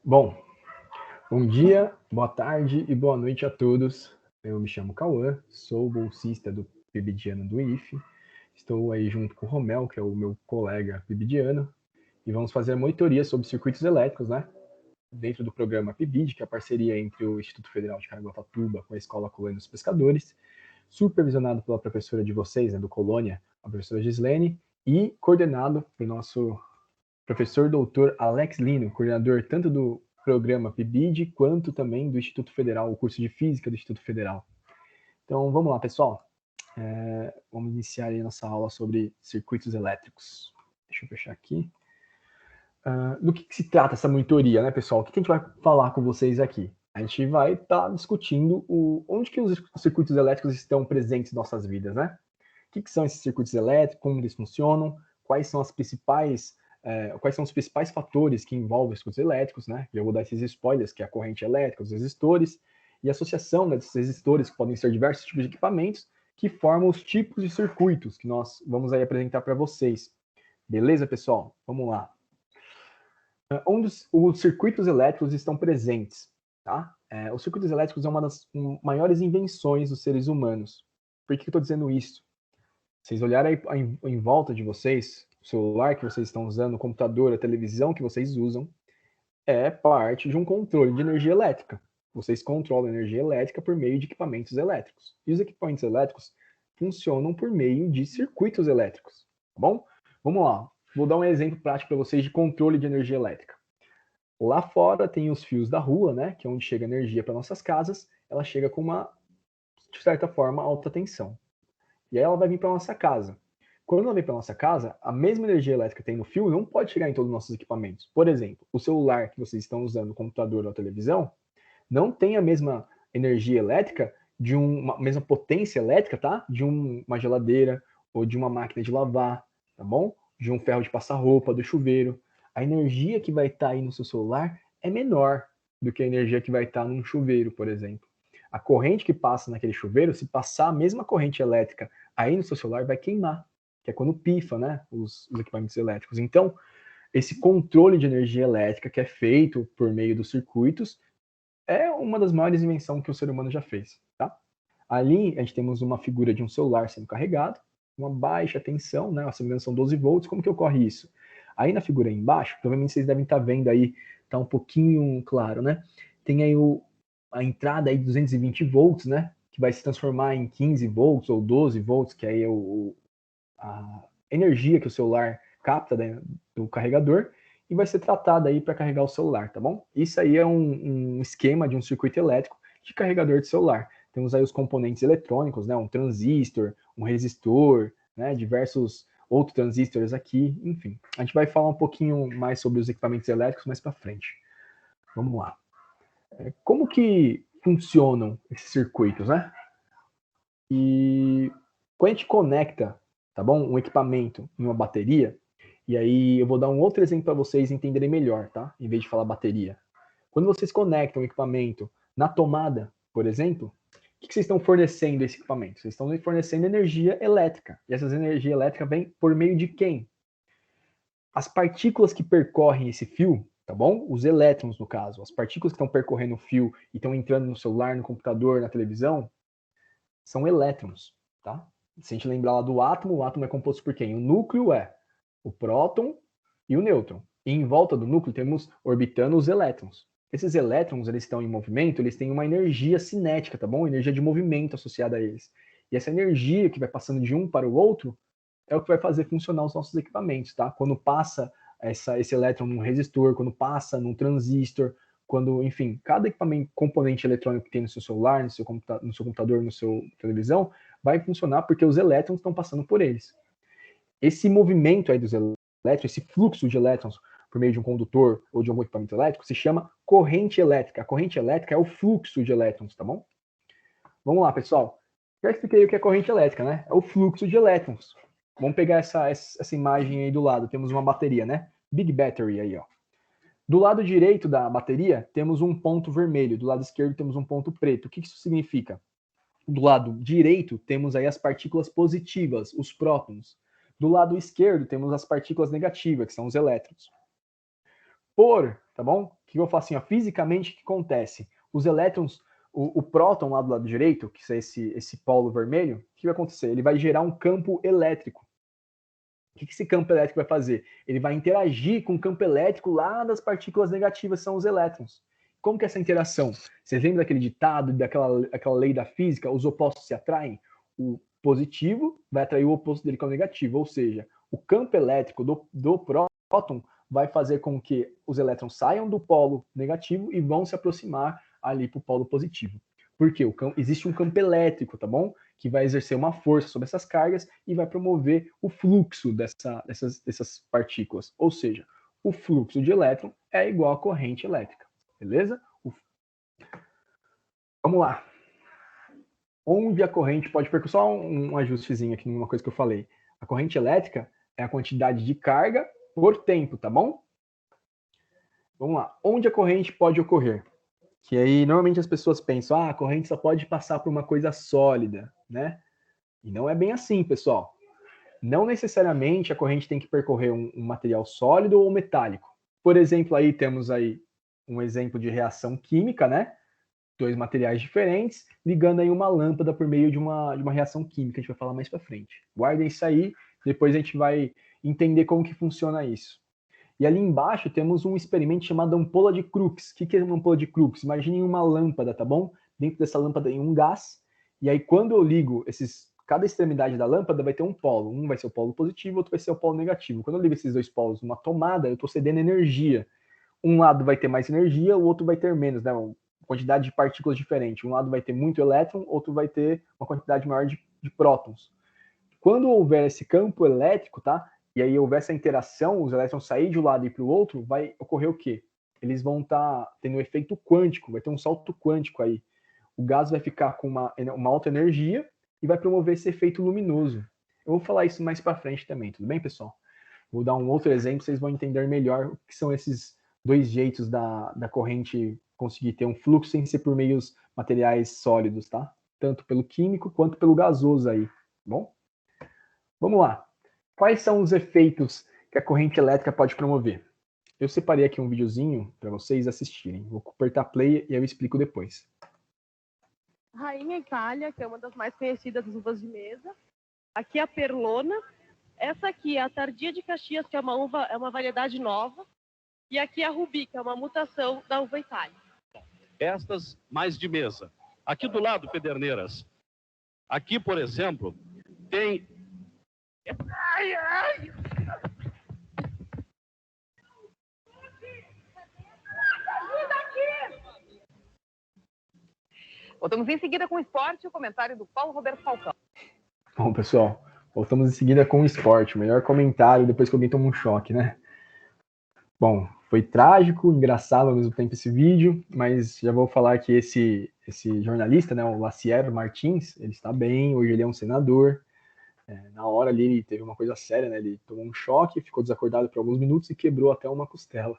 Bom, bom dia, boa tarde e boa noite a todos. Eu me chamo Cauã, sou bolsista do PIBidiano do IFE. Estou aí junto com o Romel, que é o meu colega PIBidiano, e vamos fazer a monitoria sobre circuitos elétricos, né? Dentro do programa PIBID, que é a parceria entre o Instituto Federal de Caraguatatuba com a Escola Colônia dos Pescadores, supervisionado pela professora de vocês, né, do Colônia, a professora Gislene, e coordenado pelo nosso professor doutor Alex Lino, coordenador tanto do programa PIBID quanto também do Instituto Federal, o curso de Física do Instituto Federal. Então, vamos lá, pessoal. Vamos iniciar aí a nossa aula sobre circuitos elétricos. Deixa eu fechar aqui. Do que se trata essa monitoria, né, pessoal? O que a gente vai falar com vocês aqui? A gente vai estar discutindo onde que os circuitos elétricos estão presentes em nossas vidas, né? O que são esses circuitos elétricos, como eles funcionam, quais são os principais fatores que envolvem os circuitos elétricos, né? Eu vou dar esses spoilers, que é a corrente elétrica, os resistores, e a associação, né, desses resistores, que podem ser diversos tipos de equipamentos, que formam os tipos de circuitos que nós vamos aí apresentar para vocês. Beleza, pessoal? Vamos lá. Onde os circuitos elétricos estão presentes, tá? Os circuitos elétricos é uma das maiores invenções dos seres humanos. Por que eu estou dizendo isso? Vocês olharem aí em volta de vocês, o celular que vocês estão usando, o computador, a televisão que vocês usam, é parte de um controle de energia elétrica. Vocês controlam a energia elétrica por meio de equipamentos elétricos. E os equipamentos elétricos funcionam por meio de circuitos elétricos, tá bom? Vamos lá. Vou dar um exemplo prático para vocês de controle de energia elétrica. Lá fora tem os fios da rua, né, que é onde chega a energia para nossas casas. Ela chega com uma, de certa forma, alta tensão. E aí ela vai vir para nossa casa. Quando ela vem para nossa casa, a mesma energia elétrica que tem no fio não pode chegar em todos os nossos equipamentos. Por exemplo, o celular que vocês estão usando, o computador ou a televisão, não tem a mesma energia elétrica de uma mesma potência elétrica, tá? De uma geladeira ou de uma máquina de lavar, tá bom? De um ferro de passar roupa, do chuveiro. A energia que vai estar aí no seu celular é menor do que a energia que vai estar num chuveiro, por exemplo. A corrente que passa naquele chuveiro, se passar a mesma corrente elétrica aí no seu celular, vai queimar, que é quando pifa, né, os equipamentos elétricos. Então, esse controle de energia elétrica que é feito por meio dos circuitos é uma das maiores invenções que o ser humano já fez, tá? Ali a gente temos uma figura de um celular sendo carregado, uma baixa tensão, né? Se não me engano são 12 volts. Como que ocorre isso? Aí na figura aí embaixo, provavelmente vocês devem estar vendo aí, tá um pouquinho claro, né? Tem aí a entrada aí de 220 volts, né? Que vai se transformar em 15 volts ou 12 volts, que aí é a energia que o celular capta, né, do carregador, e vai ser tratada aí para carregar o celular, tá bom? Isso aí é um esquema de um circuito elétrico de carregador de celular. Temos aí os componentes eletrônicos, né, um transistor, um resistor, né, diversos outros transistores aqui, enfim. A gente vai falar um pouquinho mais sobre os equipamentos elétricos mais para frente. Vamos lá. Como que funcionam esses circuitos, né? E quando a gente conecta, tá bom, um equipamento em uma bateria, e aí eu vou dar um outro exemplo para vocês entenderem melhor, tá? Em vez de falar bateria. Quando vocês conectam o equipamento na tomada, por exemplo, o que vocês estão fornecendo esse equipamento? Vocês estão fornecendo energia elétrica. E essa energia elétrica vem por meio de quem? As partículas que percorrem esse fio, tá bom? Os elétrons, no caso. As partículas que estão percorrendo o fio e estão entrando no celular, no computador, na televisão, são elétrons, tá? Se a gente lembrar lá do átomo, o átomo é composto por quem? O núcleo é o próton e o nêutron. E em volta do núcleo temos orbitando os elétrons. Esses elétrons, eles estão em movimento, eles têm uma energia cinética, tá bom? Energia de movimento associada a eles. E essa energia que vai passando de um para o outro é o que vai fazer funcionar os nossos equipamentos, tá? Quando passa esse elétron num resistor, quando passa num transistor, quando, enfim, cada equipamento, componente eletrônico que tem no seu celular, no seu computador, no seu televisão, vai funcionar porque os elétrons estão passando por eles. Esse movimento aí dos elétrons, esse fluxo de elétrons por meio de um condutor ou de algum equipamento elétrico, se chama corrente elétrica. A corrente elétrica é o fluxo de elétrons, tá bom? Vamos lá, pessoal. Já expliquei o que é corrente elétrica, né? É o fluxo de elétrons. Vamos pegar essa imagem aí do lado. Temos uma bateria, né? Big Battery aí, ó. Do lado direito da bateria, temos um ponto vermelho. Do lado esquerdo, temos um ponto preto. O que isso significa? Do lado direito, temos aí as partículas positivas, os prótons. Do lado esquerdo, temos as partículas negativas, que são os elétrons. supor, tá bom? Que eu faço assim, ó, fisicamente, o que acontece? Os elétrons, o próton lá do lado direito, que é esse polo vermelho, o que vai acontecer? Ele vai gerar um campo elétrico. O que esse campo elétrico vai fazer? Ele vai interagir com o campo elétrico lá das partículas negativas, são os elétrons. Como que é essa interação? Vocês lembram daquele ditado, daquela lei da física, os opostos se atraem? O positivo vai atrair o oposto dele, que é o negativo, ou seja, o campo elétrico do próton vai fazer com que os elétrons saiam do polo negativo e vão se aproximar ali para o polo positivo. Por quê? Existe um campo elétrico, tá bom? Que vai exercer uma força sobre essas cargas e vai promover o fluxo dessas partículas. Ou seja, o fluxo de elétron é igual à corrente elétrica. Beleza? Vamos lá. Onde a corrente pode percorrer, só um ajustezinho aqui numa coisa que eu falei. A corrente elétrica é a quantidade de carga por tempo, tá bom? Vamos lá. Onde a corrente pode ocorrer? Que aí, normalmente as pessoas pensam, a corrente só pode passar por uma coisa sólida, né? E não é bem assim, pessoal. Não necessariamente a corrente tem que percorrer um material sólido ou metálico. Por exemplo, aí temos aí um exemplo de reação química, né? Dois materiais diferentes, ligando aí uma lâmpada por meio de uma reação química. A gente vai falar mais para frente. Guardem isso aí, depois a gente vai entender como que funciona isso. E ali embaixo temos um experimento chamado ampola de Crookes. O que é uma ampola de Crookes? Imaginem uma lâmpada, tá bom? Dentro dessa lâmpada tem um gás, e aí quando eu ligo cada extremidade da lâmpada vai ter um polo. Um vai ser o polo positivo, outro vai ser o polo negativo. Quando eu ligo esses dois polos numa tomada, eu estou cedendo energia. Um lado vai ter mais energia, o outro vai ter menos, né? Uma quantidade de partículas diferente. Um lado vai ter muito elétron, outro vai ter uma quantidade maior de prótons. Quando houver esse campo elétrico, tá? E aí houver essa interação, os elétrons saírem de um lado e para o outro, vai ocorrer o quê? Eles vão estar tendo um efeito quântico, vai ter um salto quântico aí. O gás vai ficar com uma alta energia e vai promover esse efeito luminoso. Eu vou falar isso mais para frente também, tudo bem, pessoal? Vou dar um outro exemplo, vocês vão entender melhor o que são esses dois jeitos da corrente conseguir ter um fluxo sem ser por meios materiais sólidos, tá? Tanto pelo químico quanto pelo gasoso aí, tá bom? Vamos lá. Quais são os efeitos que a corrente elétrica pode promover? Eu separei aqui um videozinho para vocês assistirem. Vou apertar play e eu explico depois. Rainha Itália, que é uma das mais conhecidas das uvas de mesa. Aqui a Perlona. Essa aqui é a Tardia de Caxias, que é uma variedade nova. E aqui a Rubi, que é uma mutação da uva Itália. Estas mais de mesa. Aqui do lado, Pederneiras. Aqui, por exemplo, tem... Ai, ai! Voltamos em seguida com o esporte e o comentário do Paulo Roberto Falcão. Bom, pessoal, voltamos em seguida com o esporte. O melhor comentário depois que alguém toma um choque, né? Bom, foi trágico, engraçado ao mesmo tempo esse vídeo, mas já vou falar que esse jornalista, né, o Lacier Martins, ele está bem, hoje ele é um senador. Na hora ali ele teve uma coisa séria, né? Ele tomou um choque, ficou desacordado por alguns minutos e quebrou até uma costela.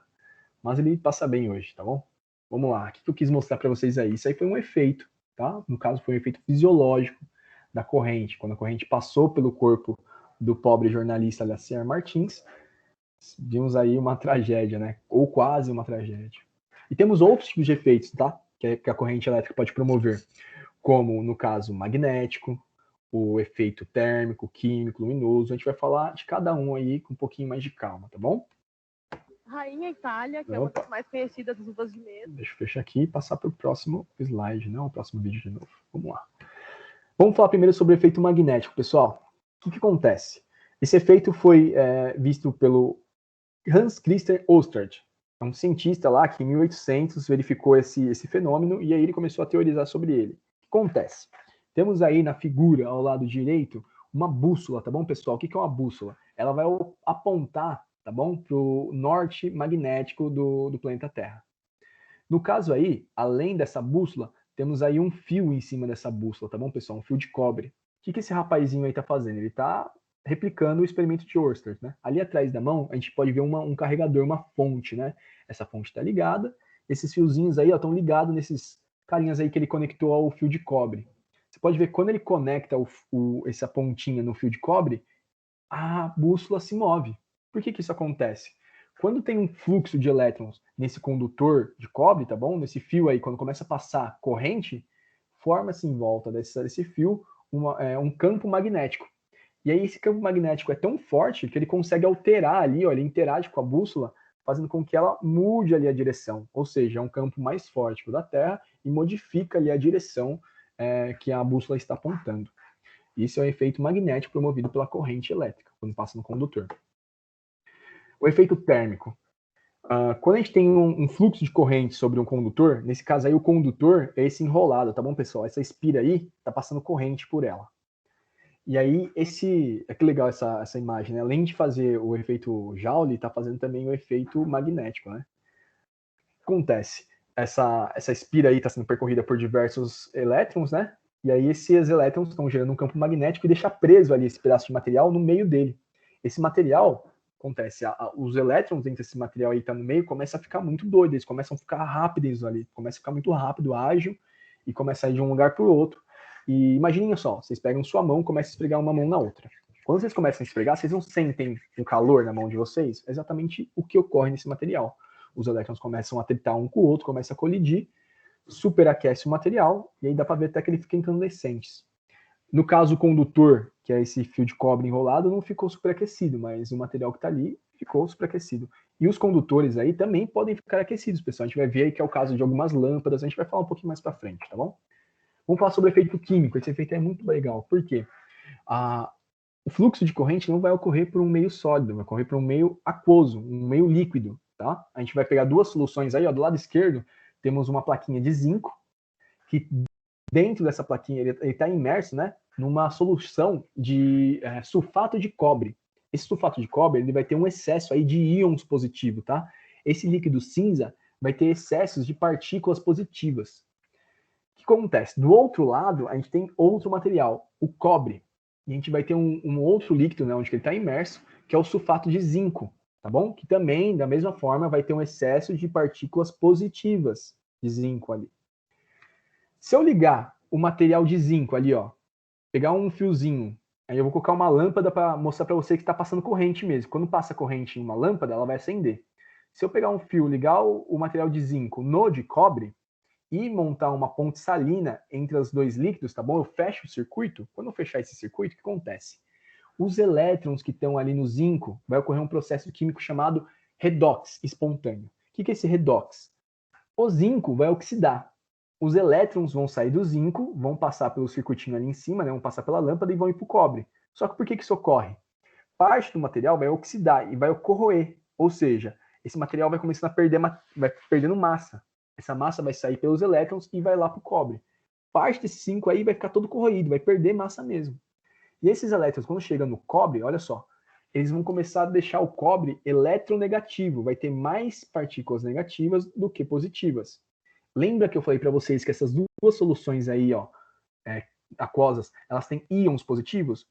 Mas ele passa bem hoje, tá bom? Vamos lá, o que eu quis mostrar para vocês aí? Isso aí foi um efeito, tá? No caso, foi um efeito fisiológico da corrente. Quando a corrente passou pelo corpo do pobre jornalista Lacier Martins, vimos aí uma tragédia, né? Ou quase uma tragédia. E temos outros tipos de efeitos, tá? Que a corrente elétrica pode promover, como, no caso, magnético, o efeito térmico, químico, luminoso. A gente vai falar de cada um aí com um pouquinho mais de calma, tá bom? Rainha Itália, que é uma das mais conhecidas das uvas de mesa. Deixa eu fechar aqui e passar para o próximo slide, não o próximo vídeo de novo. Vamos lá. Vamos falar primeiro sobre o efeito magnético, pessoal. O que acontece? Esse efeito foi visto pelo Hans Christian Oersted, é um cientista lá que em 1800 verificou esse fenômeno e aí ele começou a teorizar sobre ele. O que acontece? Temos aí na figura, ao lado direito, uma bússola, tá bom, pessoal? O que é uma bússola? Ela vai apontar, tá bom, para o norte magnético do planeta Terra. No caso aí, além dessa bússola, temos aí um fio em cima dessa bússola, tá bom, pessoal? Um fio de cobre. O que esse rapazinho aí tá fazendo? Ele tá replicando o experimento de Oersted, né? Ali atrás da mão, a gente pode ver um carregador, uma fonte, né? Essa fonte está ligada. Esses fiozinhos aí estão ligados nesses carinhas aí que ele conectou ao fio de cobre. Você pode ver quando ele conecta essa pontinha no fio de cobre, a bússola se move. Por que isso acontece? Quando tem um fluxo de elétrons nesse condutor de cobre, tá bom? Nesse fio aí, quando começa a passar corrente, forma-se em volta desse fio um campo magnético. E aí esse campo magnético é tão forte que ele consegue alterar ali, ó, ele interage com a bússola, fazendo com que ela mude ali a direção. Ou seja, é um campo mais forte que o da Terra e modifica ali a direção que a bússola está apontando. Isso é um efeito magnético promovido pela corrente elétrica, quando passa no condutor. O efeito térmico. Quando a gente tem um fluxo de corrente sobre um condutor, nesse caso aí o condutor é esse enrolado, tá bom, pessoal? Essa espira aí tá passando corrente por ela. E aí, é que legal essa imagem, né? Além de fazer o efeito Joule, tá fazendo também o efeito magnético, né? Acontece, essa espira aí está sendo percorrida por diversos elétrons, né? E aí esses elétrons estão gerando um campo magnético e deixa preso ali esse pedaço de material no meio dele. Esse material, acontece, os elétrons dentro desse material aí que tá no meio começam a ficar muito doidos, eles começam a ficar rápidos ali, começa a ficar muito rápido, ágil, e começa a ir de um lugar para o outro. E imaginem só, vocês pegam sua mão e começam a esfregar uma mão na outra. Quando vocês começam a esfregar, vocês não sentem um calor na mão de vocês? É exatamente o que ocorre nesse material. Os elétrons começam a atritar um com o outro, começam a colidir, superaquece o material, e aí dá para ver até que ele fica incandescente. No caso, o condutor, que é esse fio de cobre enrolado, não ficou superaquecido, mas o material que está ali ficou superaquecido. E os condutores aí também podem ficar aquecidos, pessoal. A gente vai ver aí que é o caso de algumas lâmpadas, a gente vai falar um pouquinho mais para frente, tá bom? Vamos falar sobre o efeito químico. Esse efeito é muito legal. Por quê? O fluxo de corrente não vai ocorrer por um meio sólido, vai ocorrer por um meio aquoso, um meio líquido, tá? A gente vai pegar duas soluções aí, ó, do lado esquerdo temos uma plaquinha de zinco, que dentro dessa plaquinha ele está imerso, né, numa solução de sulfato de cobre. Esse sulfato de cobre ele vai ter um excesso aí de íons positivos, tá? Esse líquido cinza vai ter excessos de partículas positivas. O que acontece? Do outro lado, a gente tem outro material, o cobre. E a gente vai ter um outro líquido, né, onde ele está imerso, que é o sulfato de zinco, tá bom? Que também, da mesma forma, vai ter um excesso de partículas positivas de zinco ali. Se eu ligar o material de zinco ali, ó, pegar um fiozinho, aí eu vou colocar uma lâmpada para mostrar para você que está passando corrente mesmo. Quando passa corrente em uma lâmpada, ela vai acender. Se eu pegar um fio, ligar o material de zinco no de cobre, e montar uma ponte salina entre os dois líquidos, tá bom? Eu fecho o circuito. Quando eu fechar esse circuito, o que acontece? Os elétrons que estão ali no zinco, vai ocorrer um processo químico chamado redox espontâneo. O que é esse redox? O zinco vai oxidar. Os elétrons vão sair do zinco, vão passar pelo circuitinho ali em cima, né? Vão passar pela lâmpada e vão ir para o cobre. Só que por que isso ocorre? Parte do material vai oxidar e vai corroer. Ou seja, esse material vai começando a perder, vai perdendo massa. Essa massa vai sair pelos elétrons e vai lá para o cobre. Parte desse zinco aí vai ficar todo corroído, vai perder massa mesmo. E esses elétrons, quando chegam no cobre, olha só, eles vão começar a deixar o cobre eletronegativo, vai ter mais partículas negativas do que positivas. Lembra que eu falei para vocês que essas duas soluções aí, ó, aquosas, elas têm íons positivos?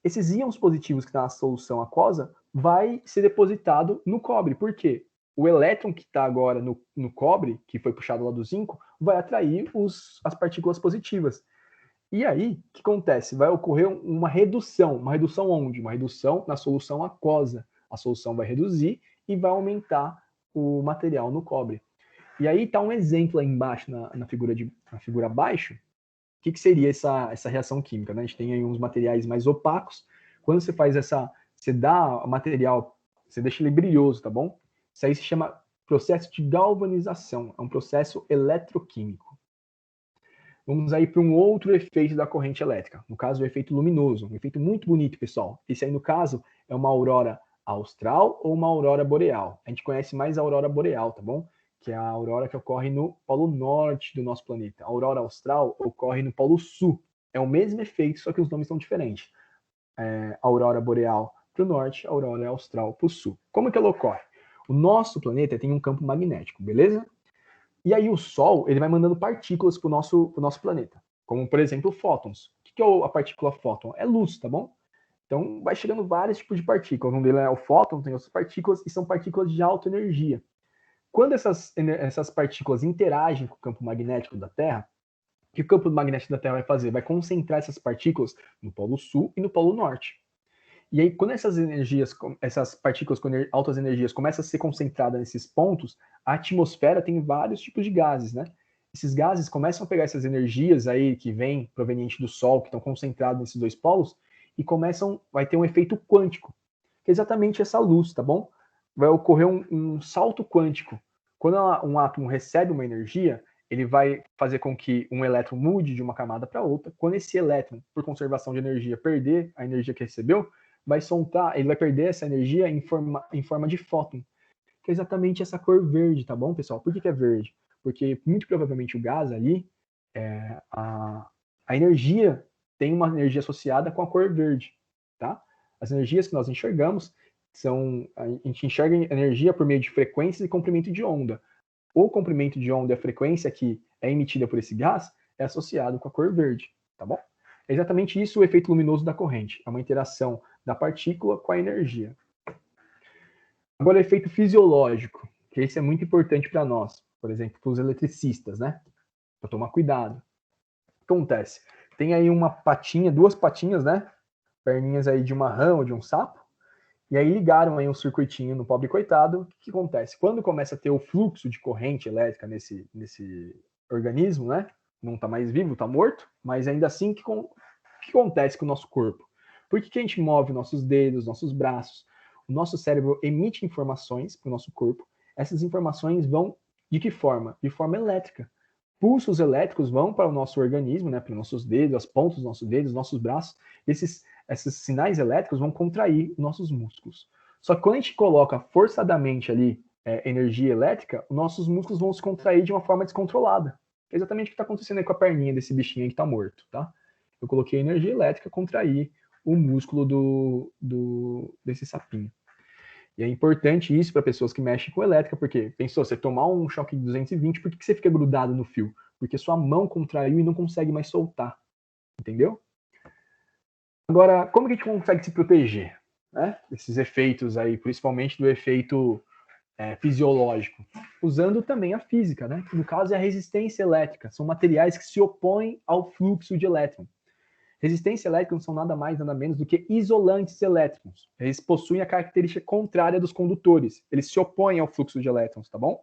Esses íons positivos que estão na solução aquosa vai ser depositado no cobre. Por quê? O elétron que está agora no cobre, que foi puxado lá do zinco, vai atrair as partículas positivas. E aí, o que acontece? Vai ocorrer uma redução. Uma redução onde? Uma redução na solução aquosa. A solução vai reduzir e vai aumentar o material no cobre. E aí está um exemplo aí embaixo, na figura abaixo, o que seria essa reação química, né? A gente tem aí uns materiais mais opacos. Quando você faz você dá o material, você deixa ele brilhoso, tá bom? Isso aí se chama processo de galvanização, é um processo eletroquímico. Vamos aí para um outro efeito da corrente elétrica, no caso o efeito luminoso, um efeito muito bonito, pessoal. Esse aí, no caso, é uma aurora austral ou uma aurora boreal. A gente conhece mais a aurora boreal, tá bom? Que é a aurora que ocorre no polo norte do nosso planeta. A aurora austral ocorre no polo sul. É o mesmo efeito, só que os nomes são diferentes. Aurora boreal para o norte, aurora austral para o sul. Como que ela ocorre? O nosso planeta tem um campo magnético, beleza? E aí o Sol ele vai mandando partículas para o nosso planeta, como por exemplo fótons. O que é a partícula fóton? É luz, tá bom? Então vai chegando vários tipos de partículas. Um deles é o fóton, tem outras partículas, e são partículas de alta energia. Quando essas partículas interagem com o campo magnético da Terra, o que o campo magnético da Terra vai fazer? Vai concentrar essas partículas no polo sul e no polo norte. E aí, quando essas energias, essas partículas com altas energias começam a ser concentradas nesses pontos, a atmosfera tem vários tipos de gases, né? Esses gases começam a pegar essas energias aí que vêm proveniente do Sol, que estão concentradas nesses dois polos, e vai ter um efeito quântico, que é exatamente essa luz, tá bom? Vai ocorrer um salto quântico. Quando um átomo recebe uma energia, ele vai fazer com que um elétron mude de uma camada para outra. Quando esse elétron, por conservação de energia, perder a energia que recebeu, ele vai perder essa energia em forma de fóton, que é exatamente essa cor verde, tá bom, pessoal? Por que é verde? Porque muito provavelmente o gás ali, a energia tem uma energia associada com a cor verde, tá? As energias que nós enxergamos a gente enxerga energia por meio de frequências e comprimento de onda. O comprimento de onda e a frequência que é emitida por esse gás é associado com a cor verde, tá bom? É exatamente isso o efeito luminoso da corrente. É uma interação da partícula com a energia. Agora, o efeito fisiológico, que esse é muito importante para nós, por exemplo, para os eletricistas, né? Para tomar cuidado. O que acontece? Tem aí duas patinhas, né? Perninhas aí de uma rã ou de um sapo, e aí ligaram aí um circuitinho no pobre coitado. O que acontece? Quando começa a ter o fluxo de corrente elétrica nesse organismo, né? Não está mais vivo, está morto, mas ainda assim, o que acontece com o nosso corpo? Por que a gente move nossos dedos, nossos braços? O nosso cérebro emite informações para o nosso corpo. Essas informações vão de que forma? De forma elétrica. Pulsos elétricos vão para o nosso organismo, né, para os nossos dedos, as pontas dos nossos dedos, nossos braços. Esses sinais elétricos vão contrair os nossos músculos. Só que quando a gente coloca forçadamente ali energia elétrica, os nossos músculos vão se contrair de uma forma descontrolada. É exatamente o que está acontecendo aí com a perninha desse bichinho aí que está morto, tá? Eu coloquei energia elétrica, contrair o músculo desse sapinho. E é importante isso para pessoas que mexem com elétrica, porque, pensou, você tomar um choque de 220, por que você fica grudado no fio? Porque sua mão contraiu e não consegue mais soltar, entendeu? Agora, como que a gente consegue se proteger, né? Desses efeitos aí, principalmente do efeito fisiológico? Usando também a física, né? Que no caso é a resistência elétrica. São materiais que se opõem ao fluxo de elétron. Resistência elétrica não são nada mais, nada menos do que isolantes elétricos. Eles possuem a característica contrária dos condutores. Eles se opõem ao fluxo de elétrons, tá bom?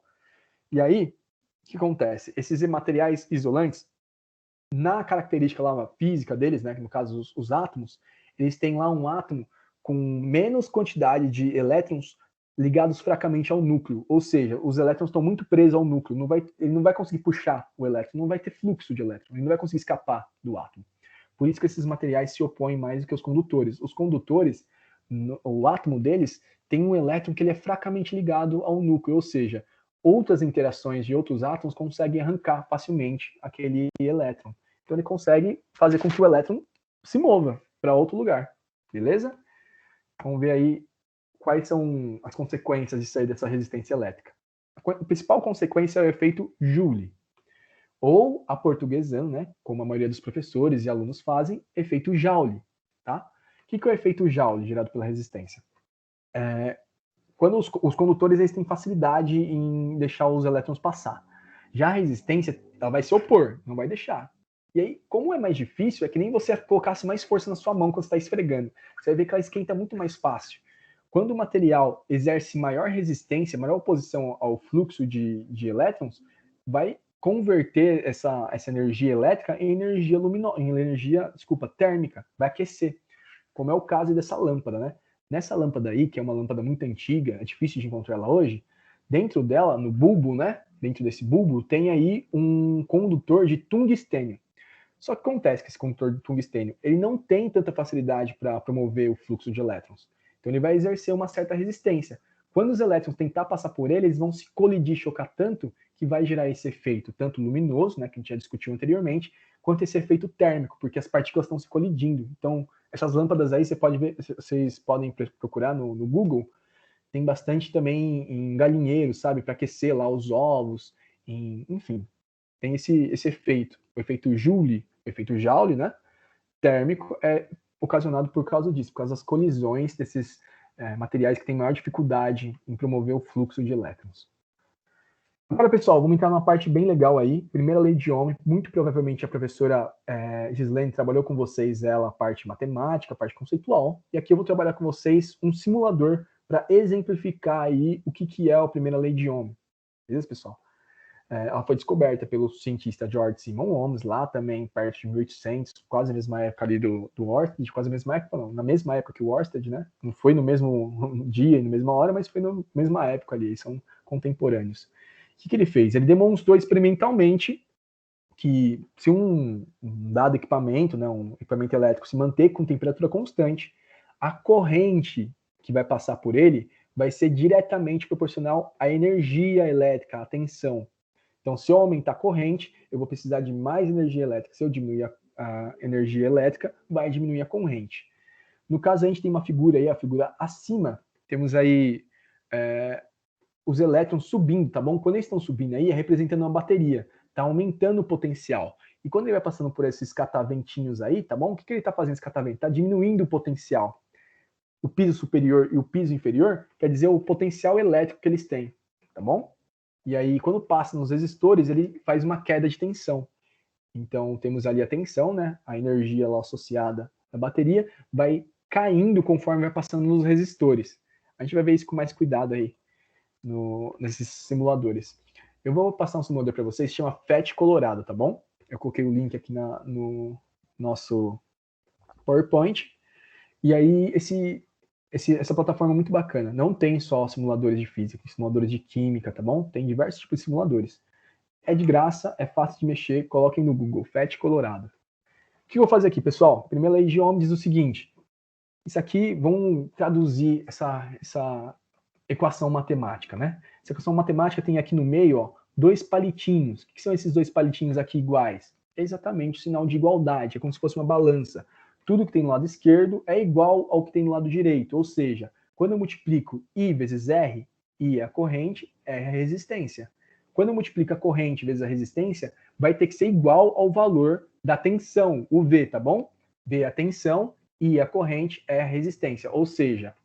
E aí, o que acontece? Esses materiais isolantes, na característica lá física deles, né, que no caso os átomos, eles têm lá um átomo com menos quantidade de elétrons ligados fracamente ao núcleo. Ou seja, os elétrons estão muito presos ao núcleo. Ele não vai conseguir puxar o elétron, não vai ter fluxo de elétron, ele não vai conseguir escapar do átomo. Por isso que esses materiais se opõem mais do que os condutores. Os condutores, o átomo deles, tem um elétron que ele é fracamente ligado ao núcleo, ou seja, outras interações de outros átomos conseguem arrancar facilmente aquele elétron. Então ele consegue fazer com que o elétron se mova para outro lugar, beleza? Vamos ver aí quais são as consequências disso aí, dessa resistência elétrica. A principal consequência é o efeito Joule. Ou, aportuguesando, né, como a maioria dos professores e alunos fazem, efeito Joule. Tá? O que é o efeito Joule gerado pela resistência? Quando os condutores eles têm facilidade em deixar os elétrons passar. Já a resistência ela vai se opor, não vai deixar. E aí, como é mais difícil, é que nem você colocasse mais força na sua mão quando você está esfregando. Você vai ver que ela esquenta muito mais fácil. Quando o material exerce maior resistência, maior oposição ao fluxo de elétrons, vai converter essa energia elétrica em energia térmica, vai aquecer, como é o caso dessa lâmpada, né? Nessa lâmpada aí, que é uma lâmpada muito antiga, é difícil de encontrar ela hoje, dentro dela, no bulbo, né? Dentro desse bulbo, tem aí um condutor de tungstênio. Só que acontece que esse condutor de tungstênio, ele não tem tanta facilidade para promover o fluxo de elétrons. Então ele vai exercer uma certa resistência. Quando os elétrons tentar passar por ele, eles vão se colidir, chocar tanto, que vai gerar esse efeito tanto luminoso, né, que a gente já discutiu anteriormente, quanto esse efeito térmico, porque as partículas estão se colidindo. Então, essas lâmpadas aí, vocês podem procurar no Google, tem bastante também em galinheiros, sabe, para aquecer lá os ovos, enfim, tem esse efeito. O efeito Joule, o efeito Joule, né, térmico, é ocasionado por causa disso, por causa das colisões desses materiais que têm maior dificuldade em promover o fluxo de elétrons. Agora, pessoal, vamos entrar numa parte bem legal aí. Primeira lei de Ohm, muito provavelmente a professora Gislene trabalhou com vocês a parte matemática, a parte conceitual. E aqui eu vou trabalhar com vocês um simulador para exemplificar aí o que é a primeira lei de Ohm. Beleza, pessoal? Ela foi descoberta pelo cientista George Simon Ohms, lá também perto de 1800, quase na mesma época ali do Oersted, quase na mesma época, não, na mesma época que o Oersted, né? Não foi no mesmo dia e na mesma hora, mas foi na mesma época ali, são contemporâneos. O que ele fez? Ele demonstrou experimentalmente que se um dado equipamento, né, um equipamento elétrico, se manter com temperatura constante, a corrente que vai passar por ele vai ser diretamente proporcional à energia elétrica, à tensão. Então, se eu aumentar a corrente, eu vou precisar de mais energia elétrica. Se eu diminuir a energia elétrica, vai diminuir a corrente. No caso, a gente tem uma figura aí, a figura acima, temos aí os elétrons subindo, tá bom? Quando eles estão subindo aí, é representando uma bateria, tá aumentando o potencial. E quando ele vai passando por esses cataventinhos aí, tá bom? O que ele tá fazendo esse catavento? Tá diminuindo o potencial. O piso superior e o piso inferior quer dizer o potencial elétrico que eles têm, tá bom? E aí, quando passa nos resistores, ele faz uma queda de tensão. Então, temos ali a tensão, né? A energia lá associada à bateria vai caindo conforme vai passando nos resistores. A gente vai ver isso com mais cuidado aí nesses simuladores. Eu vou passar um simulador para vocês, chama FET Colorado, tá bom? Eu coloquei o link aqui no nosso PowerPoint. E aí, essa plataforma é muito bacana. Não tem só simuladores de física, simuladores de química, tá bom? Tem diversos tipos de simuladores. É de graça, é fácil de mexer, coloquem no Google, FET Colorado. O que eu vou fazer aqui, pessoal? Primeira lei de Ohm diz o seguinte. Isso aqui, vamos traduzir essa equação matemática, né? Essa equação matemática tem aqui no meio, ó, dois palitinhos. O que são esses dois palitinhos aqui iguais? É exatamente o sinal de igualdade, é como se fosse uma balança. Tudo que tem no lado esquerdo é igual ao que tem no lado direito, ou seja, quando eu multiplico I vezes R, I é a corrente, R é a resistência. Quando eu multiplico a corrente vezes a resistência, vai ter que ser igual ao valor da tensão, o V, tá bom? V é a tensão, I é a corrente, R é a resistência. Ou seja,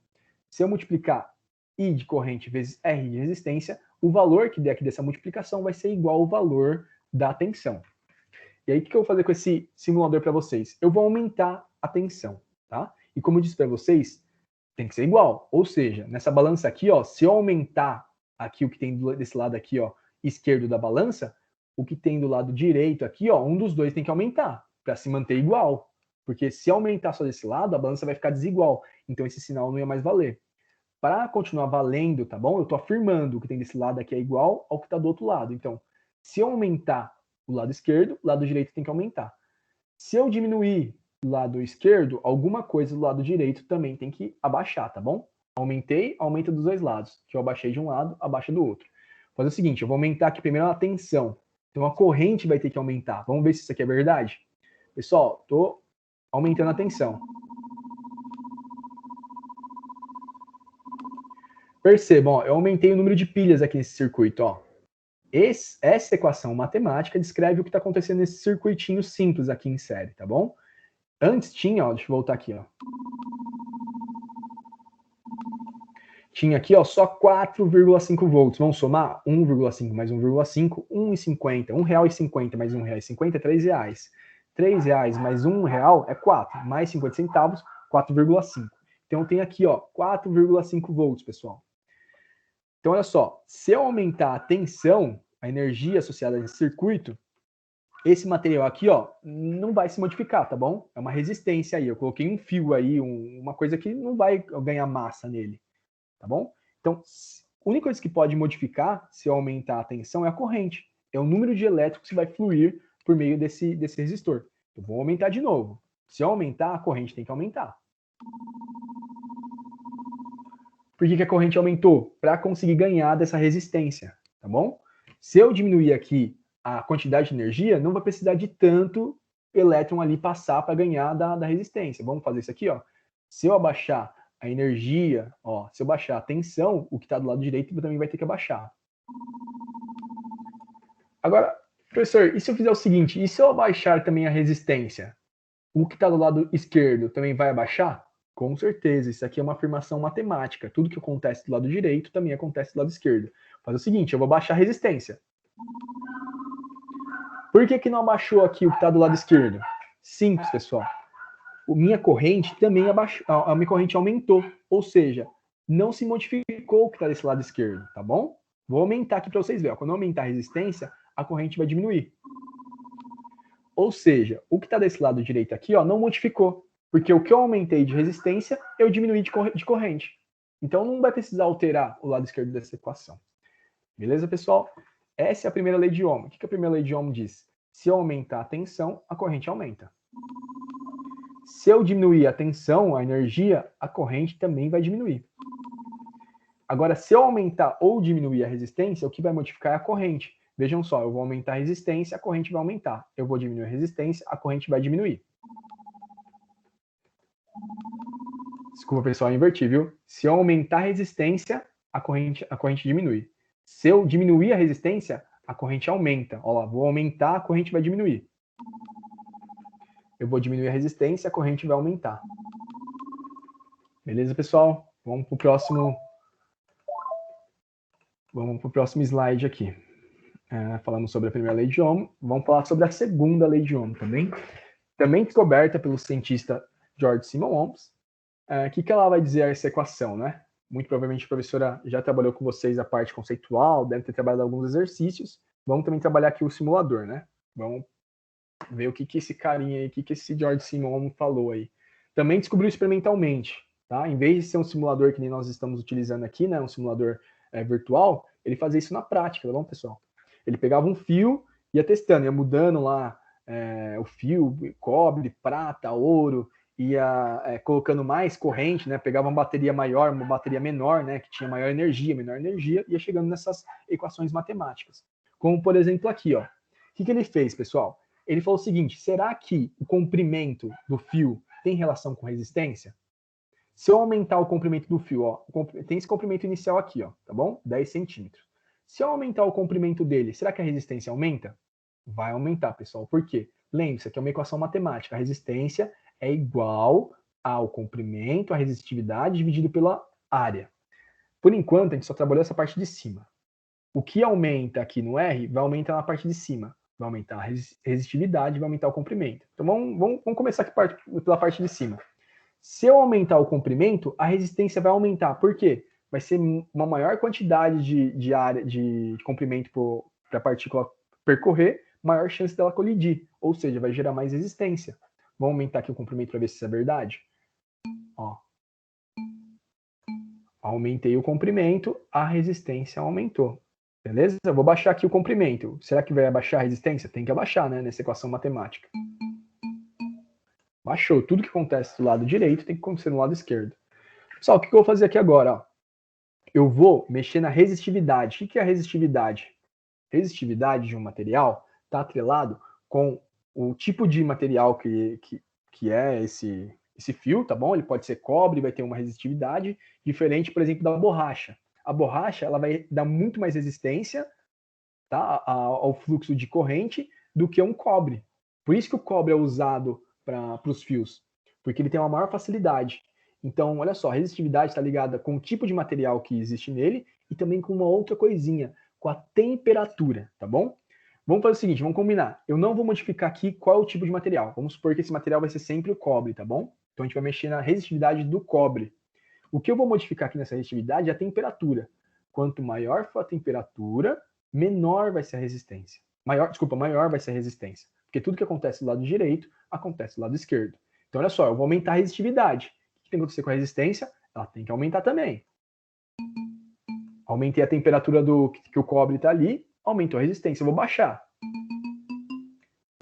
se eu multiplicar I de corrente vezes R de resistência, o valor que der aqui dessa multiplicação vai ser igual ao valor da tensão. E aí, o que eu vou fazer com esse simulador para vocês? Eu vou aumentar a tensão, tá? E como eu disse para vocês, tem que ser igual. Ou seja, nessa balança aqui, ó, se eu aumentar aqui o que tem desse lado aqui, ó, esquerdo da balança, o que tem do lado direito aqui, ó, um dos dois tem que aumentar para se manter igual. Porque se aumentar só desse lado, a balança vai ficar desigual. Então esse sinal não ia mais valer. Para continuar valendo, tá bom? Eu estou afirmando o que tem desse lado aqui é igual ao que está do outro lado. Então, se eu aumentar o lado esquerdo, o lado direito tem que aumentar. Se eu diminuir o lado esquerdo, alguma coisa do lado direito também tem que abaixar, tá bom? Aumentei, aumenta dos dois lados. Que eu abaixei de um lado, abaixa do outro. Vou fazer o seguinte, eu vou aumentar aqui primeiro a tensão. Então a corrente vai ter que aumentar. Vamos ver se isso aqui é verdade? Pessoal, estou aumentando a tensão. Percebam, ó, eu aumentei o número de pilhas aqui nesse circuito. Ó. Essa equação matemática descreve o que está acontecendo nesse circuitinho simples aqui em série, tá bom? Antes tinha, ó, deixa eu voltar aqui, ó. Tinha aqui, ó, só 4,5 volts. Vamos somar? 1,5 mais 1,5, 1,50. R$1,50 mais R$1,50 é R$3. R$3 mais R$1 é 4. Mais 50 centavos, 4,5. Então tem aqui, ó, 4,5 volts, pessoal. Então, olha só, se eu aumentar a tensão, a energia associada a esse circuito, esse material aqui, ó, não vai se modificar, tá bom? É uma resistência aí. Eu coloquei um fio aí, uma coisa que não vai ganhar massa nele, tá bom? Então, a única coisa que pode modificar, se eu aumentar a tensão, é a corrente. É o número de elétrons que vai fluir por meio desse resistor. Eu vou aumentar de novo. Se eu aumentar, a corrente tem que aumentar. Por que a corrente aumentou? Para conseguir ganhar dessa resistência, tá bom? Se eu diminuir aqui a quantidade de energia, não vai precisar de tanto elétron ali passar para ganhar da resistência. Vamos fazer isso aqui, ó. Se eu abaixar a energia, ó, se eu baixar a tensão, o que está do lado direito também vai ter que abaixar. Agora, professor, e se eu fizer o seguinte, e se eu abaixar também a resistência? O que está do lado esquerdo também vai abaixar? Com certeza, isso aqui é uma afirmação matemática. Tudo que acontece do lado direito também acontece do lado esquerdo. Faz o seguinte, eu vou baixar a resistência. Por que não abaixou aqui o que está do lado esquerdo? Simples, pessoal. A minha corrente também abaixou, a minha corrente aumentou. Ou seja, não se modificou o que está desse lado esquerdo, tá bom? Vou aumentar aqui para vocês verem. Quando eu aumentar a resistência, a corrente vai diminuir. Ou seja, o que está desse lado direito aqui, ó, não modificou. Porque o que eu aumentei de resistência, eu diminui de corrente. Então não vai precisar alterar o lado esquerdo dessa equação. Beleza, pessoal? Essa é a primeira lei de Ohm. O que a primeira lei de Ohm diz? Se eu aumentar a tensão, a corrente aumenta. Se eu diminuir a tensão, a energia, a corrente também vai diminuir. Agora, se eu aumentar ou diminuir a resistência, o que vai modificar é a corrente. Vejam só, eu vou aumentar a resistência, a corrente vai aumentar. Eu vou diminuir a resistência, a corrente vai diminuir. Desculpa, pessoal, eu inverti, viu? Se eu aumentar a resistência, a corrente diminui. Se eu diminuir a resistência, a corrente aumenta. Olha lá, vou aumentar, a corrente vai diminuir. Eu vou diminuir a resistência, a corrente vai aumentar. Beleza, pessoal? Vamos para o próximo slide aqui. Falamos sobre a primeira lei de Ohm. Vamos falar sobre a segunda lei de Ohm também. Também descoberta pelo cientista George Simon Ohms. O que ela vai dizer essa equação, né? Muito provavelmente a professora já trabalhou com vocês a parte conceitual, deve ter trabalhado alguns exercícios. Vamos também trabalhar aqui o simulador, né? Vamos ver o que esse carinha aí, o que esse George Simon Ohms falou aí. Também descobriu experimentalmente, tá? Em vez de ser um simulador que nem nós estamos utilizando aqui, né? Um simulador virtual, ele fazia isso na prática, tá bom, pessoal? Ele pegava um fio, ia testando, ia mudando lá o fio, cobre, prata, ouro, ia colocando mais corrente, né? Pegava uma bateria maior, uma bateria menor, né? Que tinha maior energia, menor energia, ia chegando nessas equações matemáticas. Como, por exemplo, aqui, ó. O que ele fez, pessoal? Ele falou o seguinte, será que o comprimento do fio tem relação com resistência? Se eu aumentar o comprimento do fio, ó, tem esse comprimento inicial aqui, ó, tá bom? 10 centímetros. Se eu aumentar o comprimento dele, será que a resistência aumenta? Vai aumentar, pessoal. Por quê? Lembre-se, aqui é uma equação matemática. A resistência é igual ao comprimento, a resistitividade, dividido pela área. Por enquanto, a gente só trabalhou essa parte de cima. O que aumenta aqui no R, vai aumentar na parte de cima. Vai aumentar a resistitividade, vai aumentar o comprimento. Então, vamos começar aqui pela parte de cima. Se eu aumentar o comprimento, a resistência vai aumentar. Por quê? Vai ser uma maior quantidade de área, de comprimento para a partícula percorrer, maior chance dela colidir. Ou seja, vai gerar mais resistência. Vamos aumentar aqui o comprimento para ver se isso é verdade. Ó. Aumentei o comprimento, a resistência aumentou. Beleza? Eu vou baixar aqui o comprimento. Será que vai abaixar a resistência? Tem que abaixar, né? Nessa equação matemática. Baixou. Tudo que acontece do lado direito tem que acontecer no lado esquerdo. Pessoal, o que eu vou fazer aqui agora? Ó? Eu vou mexer na resistividade. O que é a resistividade? Resistividade de um material está atrelado com o tipo de material que é esse fio, tá bom? Ele pode ser cobre, vai ter uma resistividade diferente, por exemplo, da borracha. A borracha ela vai dar muito mais resistência, tá, ao fluxo de corrente do que um cobre. Por isso que o cobre é usado para os fios, porque ele tem uma maior facilidade. Então, olha só, a resistividade está ligada com o tipo de material que existe nele e também com uma outra coisinha, com a temperatura, tá bom? Vamos fazer o seguinte, vamos combinar. Eu não vou modificar aqui qual é o tipo de material. Vamos supor que esse material vai ser sempre o cobre, tá bom? Então a gente vai mexer na resistividade do cobre. O que eu vou modificar aqui nessa resistividade é a temperatura. Quanto maior for a temperatura, menor vai ser a resistência. Maior vai ser a resistência. Porque tudo que acontece do lado direito, acontece do lado esquerdo. Então olha só, eu vou aumentar a resistividade. O que tem que acontecer com a resistência? Ela tem que aumentar também. Aumentei a temperatura que o cobre está ali, aumentou a resistência. Eu vou baixar.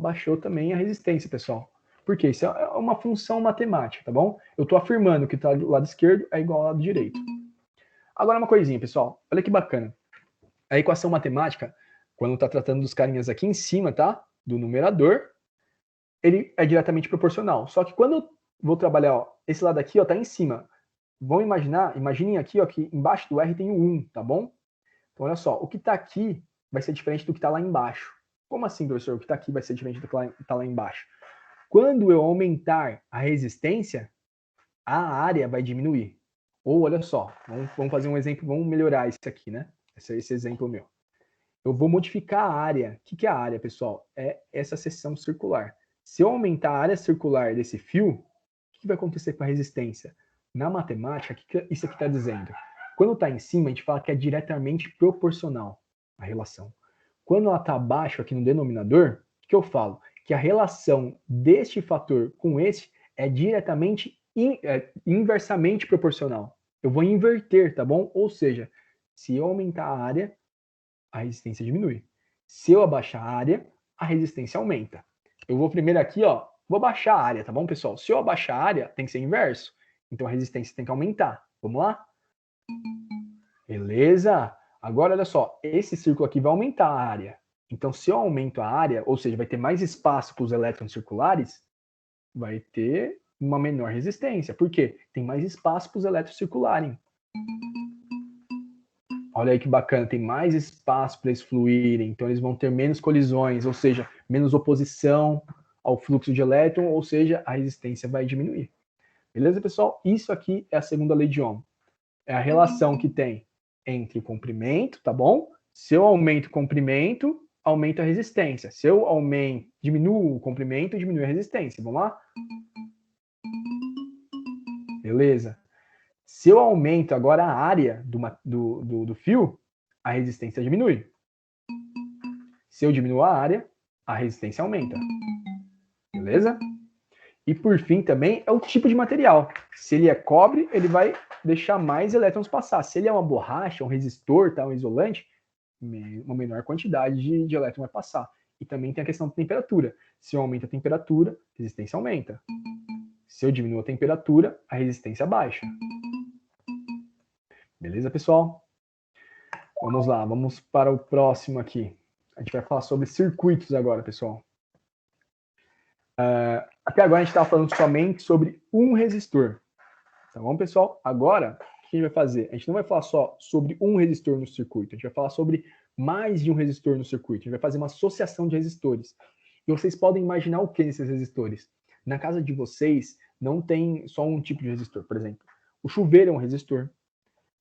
Baixou também a resistência, pessoal. Porque isso é uma função matemática, tá bom? Eu estou afirmando que do lado esquerdo é igual ao lado direito. Agora uma coisinha, pessoal. Olha que bacana. A equação matemática, quando está tratando dos carinhas aqui em cima, tá? Do numerador, ele é diretamente proporcional. Só que quando eu vou trabalhar, ó, esse lado aqui, ó, tá em cima. Imaginem aqui, ó, que embaixo do R tem o 1, tá bom? Então, olha só, o que está aqui vai ser diferente do que está lá embaixo. Como assim, professor? O que está aqui vai ser diferente do que está lá embaixo? Quando eu aumentar a resistência, a área vai diminuir. Ou, olha só, vamos fazer um exemplo, vamos melhorar isso aqui, né? Esse exemplo meu. Eu vou modificar a área. O que é a área, pessoal? É essa seção circular. Se eu aumentar a área circular desse fio, o que vai acontecer com a resistência? Na matemática, o que isso aqui está dizendo? Quando está em cima, a gente fala que é diretamente proporcional a relação. Quando ela está abaixo aqui no denominador, o que eu falo? Que a relação deste fator com esse é diretamente inversamente proporcional. Eu vou inverter, tá bom? Ou seja, se eu aumentar a área, a resistência diminui. Se eu abaixar a área, a resistência aumenta. Eu vou primeiro aqui, ó, vou baixar a área, tá bom, pessoal? Se eu abaixar a área, tem que ser inverso. Então a resistência tem que aumentar. Vamos lá? Beleza? Agora, olha só, esse círculo aqui vai aumentar a área. Então, se eu aumento a área, ou seja, vai ter mais espaço para os elétrons circulares, vai ter uma menor resistência. Por quê? Tem mais espaço para os elétrons circularem. Olha aí que bacana, tem mais espaço para eles fluírem, então eles vão ter menos colisões, ou seja, menos oposição ao fluxo de elétron, ou seja, a resistência vai diminuir. Beleza, pessoal? Isso aqui é a segunda lei de Ohm. É a relação que tem entre o comprimento, tá bom? Se eu aumento o comprimento, aumenta a resistência. Se eu diminuo o comprimento, diminui a resistência. Vamos lá? Beleza? Se eu aumento agora a área do fio, a resistência diminui. Se eu diminuo a área, a resistência aumenta. Beleza? E por fim também é o tipo de material. Se ele é cobre, ele vai deixar mais elétrons passar. Se ele é uma borracha, um resistor, tá, um isolante, uma menor quantidade de elétron vai passar. E também tem a questão da temperatura. Se eu aumento a temperatura, a resistência aumenta. Se eu diminuo a temperatura, a resistência baixa. Beleza, pessoal? Vamos lá, vamos para o próximo aqui. A gente vai falar sobre circuitos agora, pessoal. Até agora a gente estava falando somente sobre um resistor. Tá bom, pessoal? Agora, o que a gente vai fazer? A gente não vai falar só sobre um resistor no circuito, a gente vai falar sobre mais de um resistor no circuito. A gente vai fazer uma associação de resistores. E vocês podem imaginar o que nesses resistores? Na casa de vocês, não tem só um tipo de resistor. Por exemplo, o chuveiro é um resistor.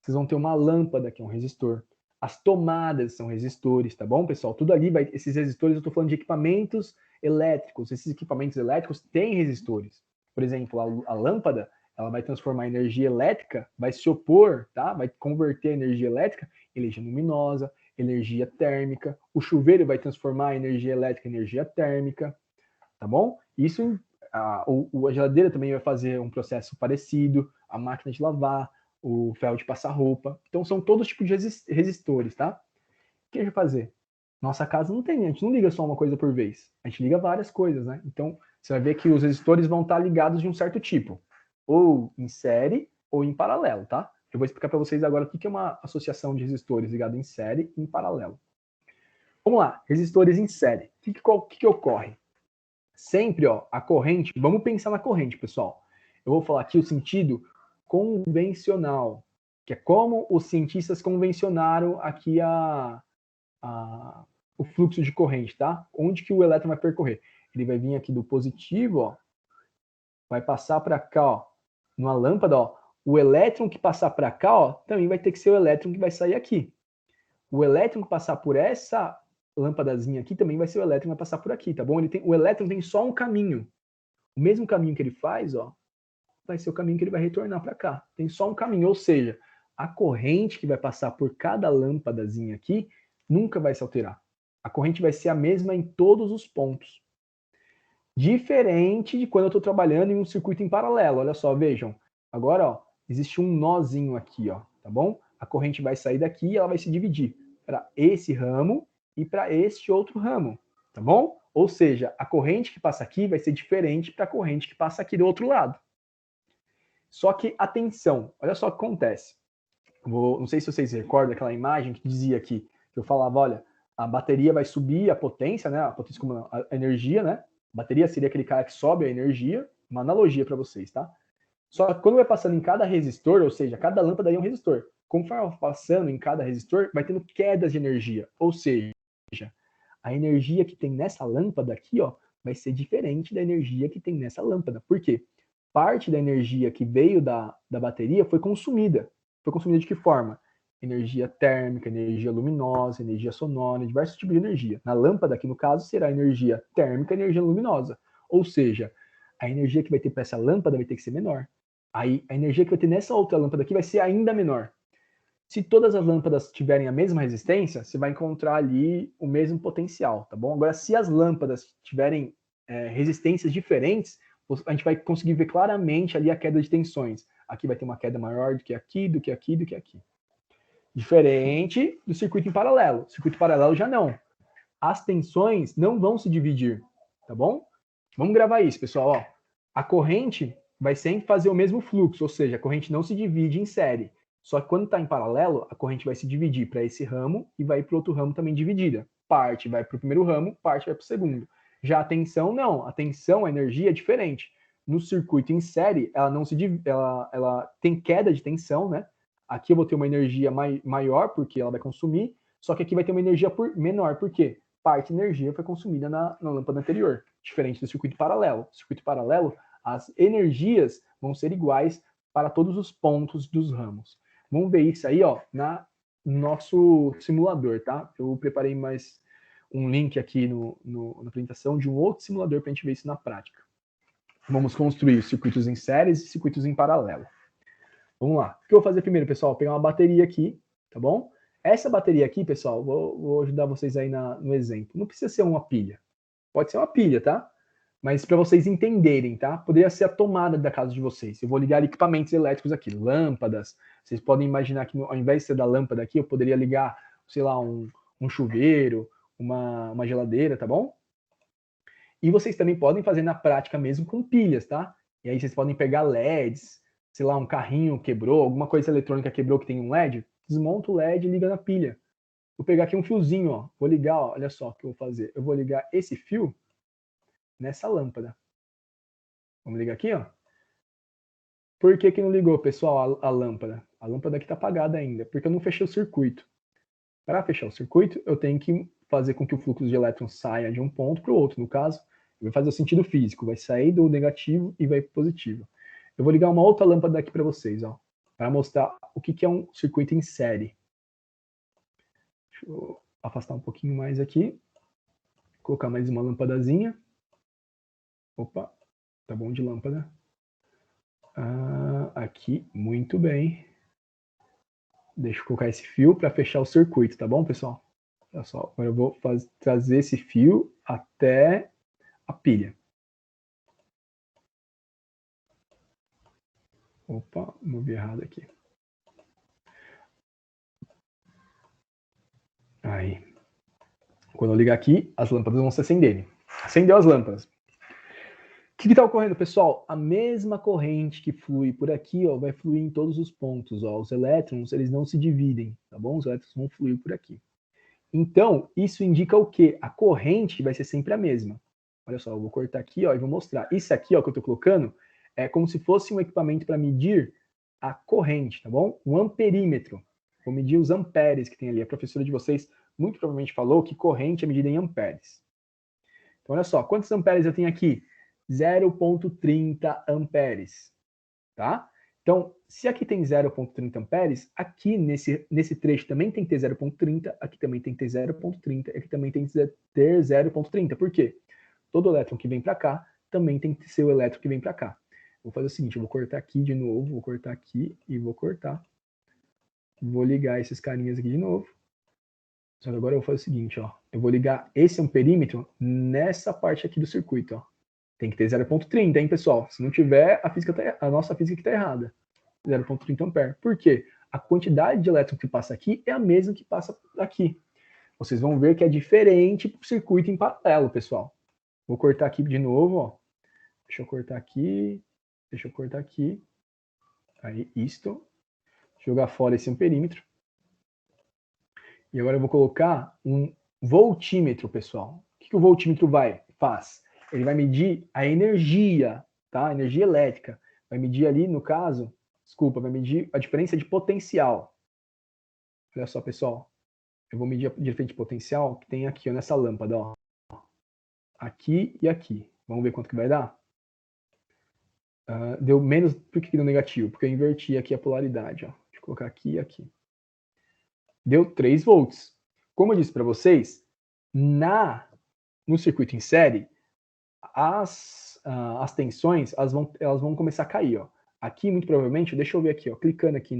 Vocês vão ter uma lâmpada que é um resistor. As tomadas são resistores, tá bom, pessoal? Tudo ali, esses resistores, eu estou falando de equipamentos elétricos. Esses equipamentos elétricos têm resistores. Por exemplo, a lâmpada, ela vai transformar a energia elétrica, vai se opor, tá? Vai converter a energia elétrica em energia luminosa, energia térmica. O chuveiro vai transformar a energia elétrica em energia térmica, tá bom? Isso, a geladeira também vai fazer um processo parecido, a máquina de lavar, o ferro de passar roupa. Então, são todos tipos de resistores, tá? O que a gente vai fazer? Nossa casa não tem, a gente não liga só uma coisa por vez. A gente liga várias coisas, né? Então, você vai ver que os resistores vão estar ligados de um certo tipo. Ou em série, ou em paralelo, tá? Eu vou explicar para vocês agora o que é uma associação de resistores ligado em série e em paralelo. Vamos lá, resistores em série. O que ocorre? Sempre, ó, a corrente, vamos pensar na corrente, pessoal. Eu vou falar aqui o sentido convencional, que é como os cientistas convencionaram aqui o fluxo de corrente, tá? Onde que o elétron vai percorrer? Ele vai vir aqui do positivo, ó, vai passar para cá, ó, numa lâmpada, ó. O elétron que passar para cá, ó, também vai ter que ser o elétron que vai sair aqui. O elétron que passar por essa lâmpadazinha aqui também vai ser o elétron que vai passar por aqui, tá bom? O elétron tem só um caminho. O mesmo caminho que ele faz, ó, vai ser o caminho que ele vai retornar para cá. Tem só um caminho, ou seja, a corrente que vai passar por cada lâmpadazinha aqui nunca vai se alterar. A corrente vai ser a mesma em todos os pontos. Diferente de quando eu estou trabalhando em um circuito em paralelo. Olha só, vejam. Agora, ó, existe um nozinho aqui, ó, tá bom? A corrente vai sair daqui e ela vai se dividir para esse ramo e para este outro ramo, tá bom? Ou seja, a corrente que passa aqui vai ser diferente para a corrente que passa aqui do outro lado. Só que, atenção, olha só o que acontece. Não sei se vocês recordam aquela imagem que dizia aqui, que eu falava, olha, a bateria vai subir a potência, né? A potência como a energia, né? A bateria seria aquele cara que sobe a energia, uma analogia para vocês, tá? Só que quando vai passando em cada resistor, ou seja, cada lâmpada aí é um resistor. Conforme vai passando em cada resistor, vai tendo quedas de energia. Ou seja, a energia que tem nessa lâmpada aqui, ó, vai ser diferente da energia que tem nessa lâmpada. Por quê? parte da energia que veio da bateria foi consumida. Foi consumida de que forma? Energia térmica, energia luminosa, energia sonora, diversos tipos de energia. Na lâmpada, aqui no caso, será energia térmica e energia luminosa. Ou seja, a energia que vai ter para essa lâmpada vai ter que ser menor. Aí, a energia que vai ter nessa outra lâmpada aqui vai ser ainda menor. Se todas as lâmpadas tiverem a mesma resistência, você vai encontrar ali o mesmo potencial, tá bom? Agora, se as lâmpadas tiverem resistências diferentes, a gente vai conseguir ver claramente ali a queda de tensões. Aqui vai ter uma queda maior do que aqui, do que aqui, do que aqui. Diferente do circuito em paralelo. Circuito paralelo já não. As tensões não vão se dividir, tá bom? Vamos gravar isso, pessoal. Ó, a corrente vai sempre fazer o mesmo fluxo, ou seja, a corrente não se divide em série. Só que quando está em paralelo, a corrente vai se dividir para esse ramo e vai para o outro ramo também dividida. Parte vai para o primeiro ramo, parte vai para o segundo. Já a tensão, não. A tensão, a energia é diferente. No circuito em série, ela não se ela tem queda de tensão, né? Aqui eu vou ter uma energia maior, porque ela vai consumir, só que aqui vai ter uma energia menor, por quê? Parte da energia foi consumida na lâmpada anterior, diferente do circuito paralelo. No circuito paralelo, as energias vão ser iguais para todos os pontos dos ramos. Vamos ver isso aí, ó, no nosso simulador, tá? Eu preparei mais um link aqui na apresentação de um outro simulador para a gente ver isso na prática. Vamos construir circuitos em séries e circuitos em paralelo. Vamos lá. O que eu vou fazer primeiro, pessoal? Vou pegar uma bateria aqui, tá bom? Essa bateria aqui, pessoal, vou ajudar vocês aí no exemplo. Não precisa ser uma pilha. Pode ser uma pilha, tá? Mas para vocês entenderem, tá? Poderia ser a tomada da casa de vocês. Eu vou ligar equipamentos elétricos aqui, lâmpadas. Vocês podem imaginar que ao invés de ser da lâmpada aqui, eu poderia ligar, sei lá, um chuveiro, uma geladeira, tá bom? E vocês também podem fazer na prática mesmo com pilhas, tá? E aí vocês podem pegar LEDs, sei lá, um carrinho quebrou, alguma coisa eletrônica quebrou que tem um LED, desmonta o LED e liga na pilha. Vou pegar aqui um fiozinho, ó. Vou ligar, ó, olha só o que eu vou fazer. Eu vou ligar esse fio nessa lâmpada. Vamos ligar aqui, ó. Por que que não ligou, pessoal, a lâmpada? A lâmpada aqui tá apagada ainda, porque eu não fechei o circuito. Para fechar o circuito, eu tenho que fazer com que o fluxo de elétrons saia de um ponto para o outro. No caso, vai fazer o sentido físico, vai sair do negativo e vai para o positivo. Eu vou ligar uma outra lâmpada aqui para vocês, ó, para mostrar o que é um circuito em série. Deixa eu afastar um pouquinho mais aqui. Colocar mais uma lâmpadazinha. Opa, tá bom de lâmpada. Aqui, muito bem. Deixa eu colocar esse fio para fechar o circuito, tá bom, pessoal? Olha só, agora eu vou trazer esse fio até a pilha. Opa, movi errado aqui. Aí. Quando eu ligar aqui, as lâmpadas vão se acenderem. Acendeu as lâmpadas. O que está ocorrendo, pessoal? A mesma corrente que flui por aqui, ó, vai fluir em todos os pontos. Ó. Os elétrons, eles não se dividem, tá bom? Os elétrons vão fluir por aqui. Então, isso indica o quê? A corrente vai ser sempre a mesma. Olha só, eu vou cortar aqui, ó, e vou mostrar. Isso aqui, ó, que eu estou colocando, é como se fosse um equipamento para medir a corrente, tá bom? Um amperímetro. Vou medir os amperes que tem ali. A professora de vocês muito provavelmente falou que corrente é medida em amperes. Então, olha só, quantos amperes eu tenho aqui? 0,30 amperes, tá? Então, se aqui tem 0,30 amperes, aqui nesse trecho também tem que ter 0,30, aqui também tem que ter 0,30, aqui também tem que ter 0,30. Por quê? Todo elétron que vem para cá também tem que ser o elétron que vem para cá. Vou fazer o seguinte, eu vou cortar aqui de novo, vou cortar aqui e vou cortar. Vou ligar esses carinhas aqui de novo. Só que agora eu vou fazer o seguinte, ó. Eu vou ligar esse amperímetro nessa parte aqui do circuito, ó. Tem que ter 0,30, hein, pessoal? Se não tiver, a nossa física aqui tá errada. 0,30 ampere. Por quê? A quantidade de elétron que passa aqui é a mesma que passa aqui. Vocês vão ver que é diferente para o circuito em paralelo, pessoal. Vou cortar aqui de novo, ó. Deixa eu cortar aqui. Deixa eu cortar aqui. Aí, isto. Jogar fora esse amperímetro. E agora eu vou colocar um voltímetro, pessoal. O que o voltímetro faz? Ele vai medir a energia, tá? A energia elétrica. Vai medir ali, no caso, vai medir a diferença de potencial. Olha só, pessoal. Eu vou medir a diferença de potencial que tem aqui, ó, nessa lâmpada, ó. Aqui e aqui. Vamos ver quanto que vai dar? Deu menos, por que deu negativo? Porque eu inverti aqui a polaridade, ó. Deixa eu colocar aqui e aqui. Deu 3 volts. Como eu disse para vocês, no circuito em série, as tensões elas vão começar a cair, ó. Aqui, muito provavelmente, deixa eu ver aqui, ó, clicando aqui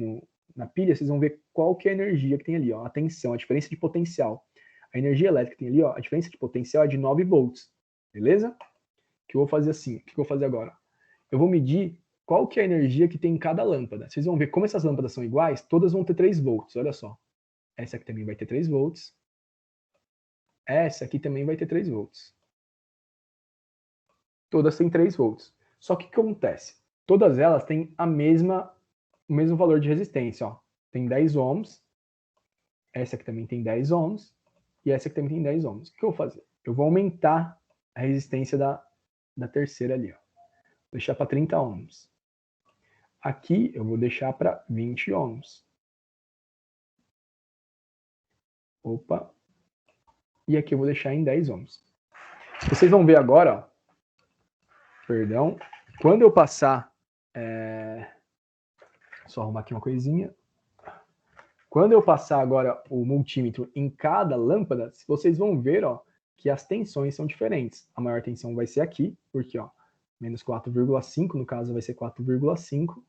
na pilha, vocês vão ver qual que é a energia que tem ali, ó, a tensão, a diferença de potencial. A energia elétrica que tem ali, ó, a diferença de potencial é de 9 volts, beleza? O que eu vou fazer assim? O que eu vou fazer agora? Eu vou medir qual que é a energia que tem em cada lâmpada. Vocês vão ver como essas lâmpadas são iguais, todas vão ter 3 volts, olha só. Essa aqui também vai ter 3 volts. Essa aqui também vai ter 3 volts. Todas têm 3 volts. Só que o que acontece? Todas elas têm o mesmo valor de resistência, ó. Tem 10 ohms. Essa aqui também tem 10 ohms. E essa aqui também tem 10 ohms. O que eu vou fazer? Eu vou aumentar a resistência da terceira ali, ó. Vou deixar para 30 ohms. Aqui eu vou deixar para 20 ohms. Opa. E aqui eu vou deixar em 10 ohms. Vocês vão ver agora, ó. Perdão. Quando eu passar... Só arrumar aqui uma coisinha. Quando eu passar agora o multímetro em cada lâmpada, vocês vão ver, ó, que as tensões são diferentes. A maior tensão vai ser aqui, porque, ó, menos 4,5, no caso vai ser 4,5.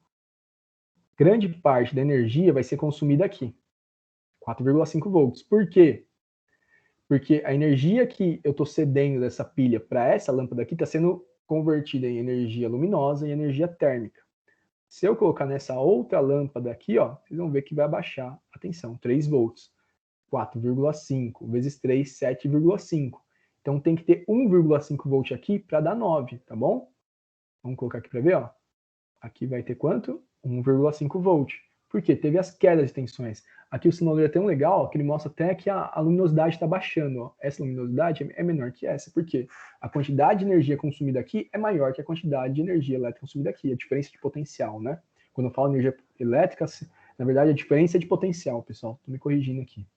Grande parte da energia vai ser consumida aqui. 4,5 volts. Por quê? Porque a energia que eu estou cedendo dessa pilha para essa lâmpada aqui está sendo convertida em energia luminosa e energia térmica. Se eu colocar nessa outra lâmpada aqui, ó, vocês vão ver que vai abaixar a tensão, 3 volts. 4,5 vezes 3, 7,5. Então tem que ter 1,5 volt aqui para dar 9, tá bom? Vamos colocar aqui para ver, ó. Aqui vai ter quanto? 1,5 volt. Por quê? Teve as quedas de tensões. Aqui o simulador é tão legal que ele mostra até que a luminosidade está baixando. Ó. Essa luminosidade é menor que essa. Por quê? A quantidade de energia consumida aqui é maior que a quantidade de energia elétrica consumida aqui. A diferença de potencial, né? Quando eu falo energia elétrica, na verdade a diferença é de potencial, pessoal. Estou me corrigindo aqui.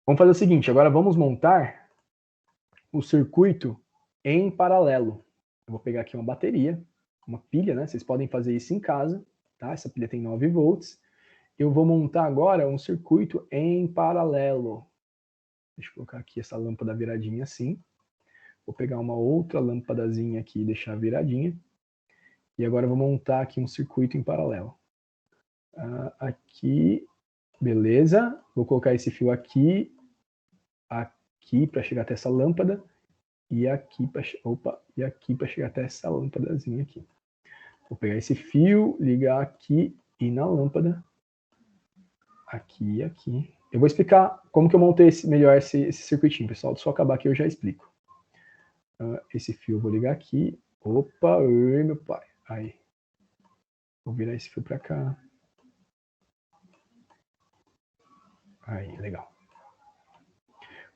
Vamos fazer o seguinte, agora vamos montar o circuito em paralelo. Eu vou pegar aqui uma bateria, uma pilha, né? Vocês podem fazer isso em casa, tá? Essa pilha tem 9 volts. Eu vou montar agora um circuito em paralelo. Deixa eu colocar aqui essa lâmpada viradinha assim. Vou pegar uma outra lâmpadazinha aqui e deixar viradinha. E agora eu vou montar aqui um circuito em paralelo. Aqui, beleza. Vou colocar esse fio aqui para chegar até essa lâmpada. E aqui para chegar até essa lâmpadazinha aqui. Vou pegar esse fio, ligar aqui e na lâmpada. Aqui e aqui. Eu vou explicar como que eu montei melhor esse circuitinho, pessoal. Só acabar aqui eu já explico. Esse fio eu vou ligar aqui. Opa, oi, meu pai. Aí. Vou virar esse fio para cá. Aí, legal.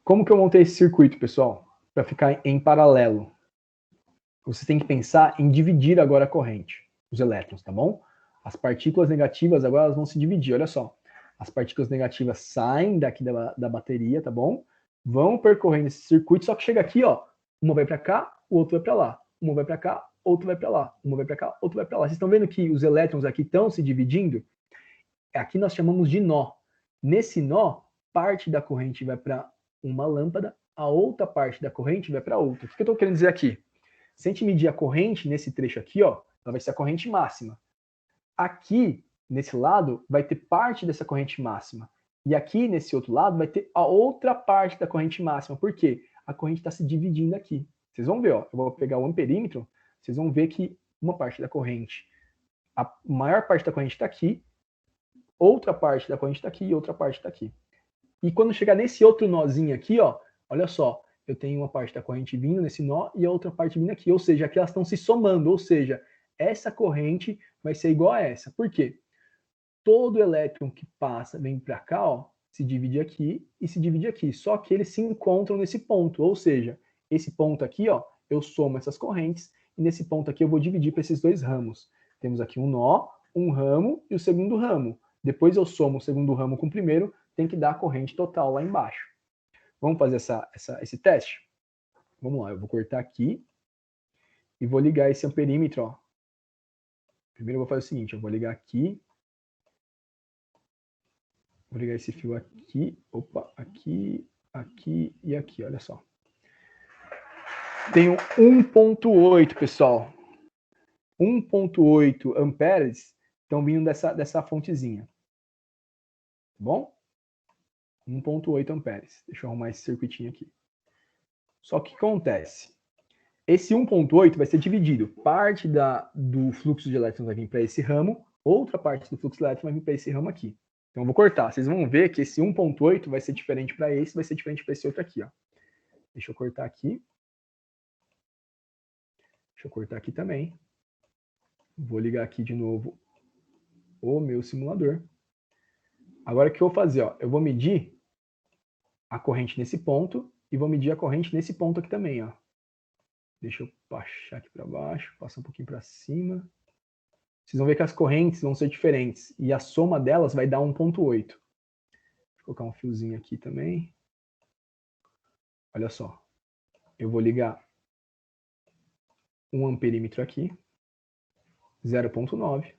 Como que eu montei esse circuito, pessoal? Para ficar em paralelo. Você tem que pensar em dividir agora a corrente, os elétrons, tá bom? As partículas negativas agora elas vão se dividir, olha só. As partículas negativas saem daqui da bateria, tá bom? Vão percorrendo esse circuito, só que chega aqui, ó. Uma vai para cá, o outro vai para lá. Uma vai para cá, outro vai para lá. Uma vai para cá, outro vai para lá. Vocês estão vendo que os elétrons aqui estão se dividindo? Aqui nós chamamos de nó. Nesse nó, parte da corrente vai para uma lâmpada, a outra parte da corrente vai para outra. O que eu estou querendo dizer aqui? Se a gente medir a corrente nesse trecho aqui, ó, ela vai ser a corrente máxima. Aqui, nesse lado, vai ter parte dessa corrente máxima. E aqui, nesse outro lado, vai ter a outra parte da corrente máxima. Por quê? A corrente está se dividindo aqui. Vocês vão ver, ó, eu vou pegar o amperímetro, vocês vão ver que uma parte da corrente, a maior parte da corrente está aqui, outra parte da corrente está aqui e outra parte está aqui. E quando chegar nesse outro nozinho aqui, ó, olha só, eu tenho uma parte da corrente vindo nesse nó e a outra parte vindo aqui. Ou seja, aqui elas estão se somando. Ou seja, essa corrente vai ser igual a essa. Por quê? Todo elétron que passa, vem para cá, ó, se divide aqui e se divide aqui. Só que eles se encontram nesse ponto. Ou seja, esse ponto aqui, ó, eu somo essas correntes e nesse ponto aqui eu vou dividir para esses dois ramos. Temos aqui um nó, um ramo e o segundo ramo. Depois eu somo o segundo ramo com o primeiro, tem que dar a corrente total lá embaixo. Vamos fazer esse teste? Vamos lá, eu vou cortar aqui. e vou ligar esse amperímetro, ó. Primeiro eu vou fazer o seguinte, eu vou ligar aqui. Vou ligar esse fio aqui, opa, aqui, aqui e aqui, olha só. Tenho 1.8, pessoal. 1.8 amperes estão vindo dessa fontezinha. Tá bom? 1.8 amperes. Deixa eu arrumar esse circuitinho aqui. Só que o que acontece? Esse 1.8 vai ser dividido. Parte do fluxo de elétrons vai vir para esse ramo, outra parte do fluxo de elétrons vai vir para esse ramo aqui. Então eu vou cortar. Vocês vão ver que esse 1.8 vai ser diferente para esse, vai ser diferente para esse outro aqui, ó. Deixa eu cortar aqui. Deixa eu cortar aqui também. Vou ligar aqui de novo o meu simulador. Agora o que eu vou fazer? Ó, eu vou medir a corrente nesse ponto e vou medir a corrente nesse ponto aqui também. Ó. Deixa eu baixar aqui para baixo, passar um pouquinho para cima. Vocês vão ver que as correntes vão ser diferentes e a soma delas vai dar 1.8. Vou colocar um fiozinho aqui também. Olha só. Eu vou ligar um amperímetro aqui. 0.9.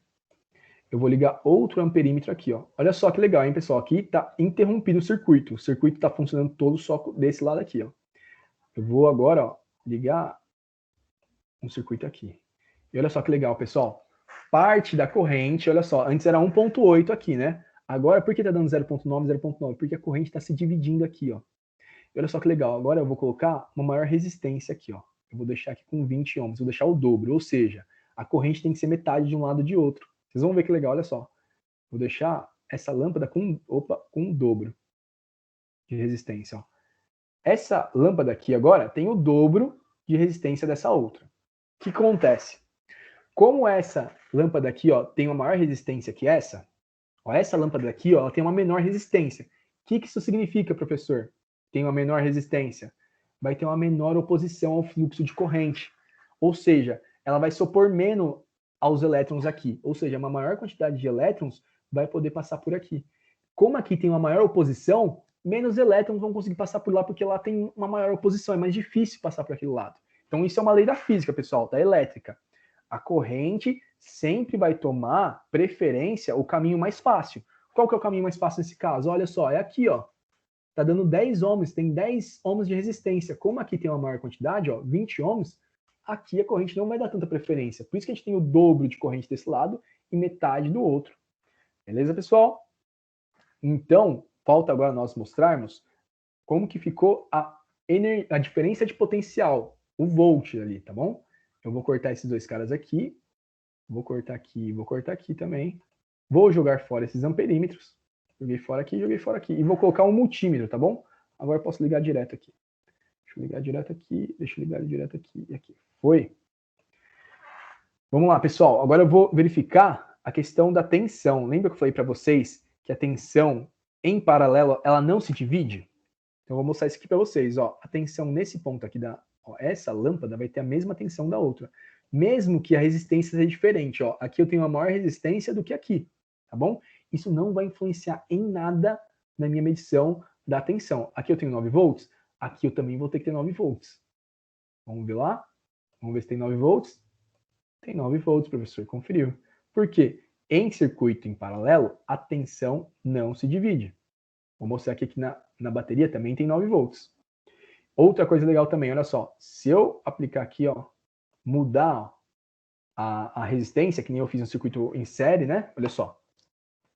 Eu vou ligar outro amperímetro aqui, ó. Olha só que legal, hein, pessoal? Aqui está interrompido o circuito. O circuito está funcionando todo só desse lado aqui, ó. Eu vou agora, ó, ligar um circuito aqui. E olha só que legal, pessoal. Parte da corrente, olha só, antes era 1.8 aqui, né? Agora, por que está dando 0.9, 0.9? Porque a corrente está se dividindo aqui, ó. E olha só que legal. Agora eu vou colocar uma maior resistência aqui, ó. Eu vou deixar aqui com 20 ohms, vou deixar o dobro, ou seja, a corrente tem que ser metade de um lado e de outro. Vocês vão ver que legal, olha só. Vou deixar essa lâmpada com o dobro de resistência. Ó. Essa lâmpada aqui agora tem o dobro de resistência dessa outra. O que acontece? Como essa lâmpada aqui ó, tem uma maior resistência que essa lâmpada aqui ó, ela tem uma menor resistência. O que isso significa, professor? Tem uma menor resistência. Vai ter uma menor oposição ao fluxo de corrente. Ou seja, ela vai se opor menos aos elétrons aqui. Ou seja, uma maior quantidade de elétrons vai poder passar por aqui. Como aqui tem uma maior oposição, menos elétrons vão conseguir passar por lá, porque lá tem uma maior oposição. É mais difícil passar por aquele lado. Então isso é uma lei da física, pessoal, da elétrica. A corrente sempre vai tomar preferência o caminho mais fácil. Qual que é o caminho mais fácil nesse caso? Olha só, é aqui, ó. Tá dando 10 ohms, tem 10 ohms de resistência. Como aqui tem uma maior quantidade, ó, 20 ohms, aqui a corrente não vai dar tanta preferência. Por isso que a gente tem o dobro de corrente desse lado e metade do outro. Beleza, pessoal? Então, falta agora nós mostrarmos como que ficou a diferença de potencial, o volt ali, tá bom? Eu vou cortar esses dois caras aqui, vou cortar aqui também. Vou jogar fora esses amperímetros. Joguei fora aqui, joguei fora aqui. E vou colocar um multímetro, tá bom? Agora eu posso ligar direto aqui. Deixa eu ligar direto aqui, deixa eu ligar direto aqui e aqui. Foi. Vamos lá, pessoal. Agora eu vou verificar a questão da tensão. Lembra que eu falei para vocês que a tensão em paralelo, ela não se divide? Então eu vou mostrar isso aqui para vocês. Ó. A tensão nesse ponto aqui, essa lâmpada vai ter a mesma tensão da outra. Mesmo que a resistência seja diferente. Ó. Aqui eu tenho uma maior resistência do que aqui. Tá bom? Isso não vai influenciar em nada na minha medição da tensão. Aqui eu tenho 9 volts, aqui eu também vou ter que ter 9 volts. Vamos ver lá? Vamos ver se tem 9 volts. Tem 9 volts, professor, conferiu. Por quê? Em circuito em paralelo, a tensão não se divide. Vou mostrar aqui que na bateria também tem 9 volts. Outra coisa legal também, olha só. Se eu aplicar aqui, ó, mudar ó, a resistência, que nem eu fiz no circuito em série, né? Olha só.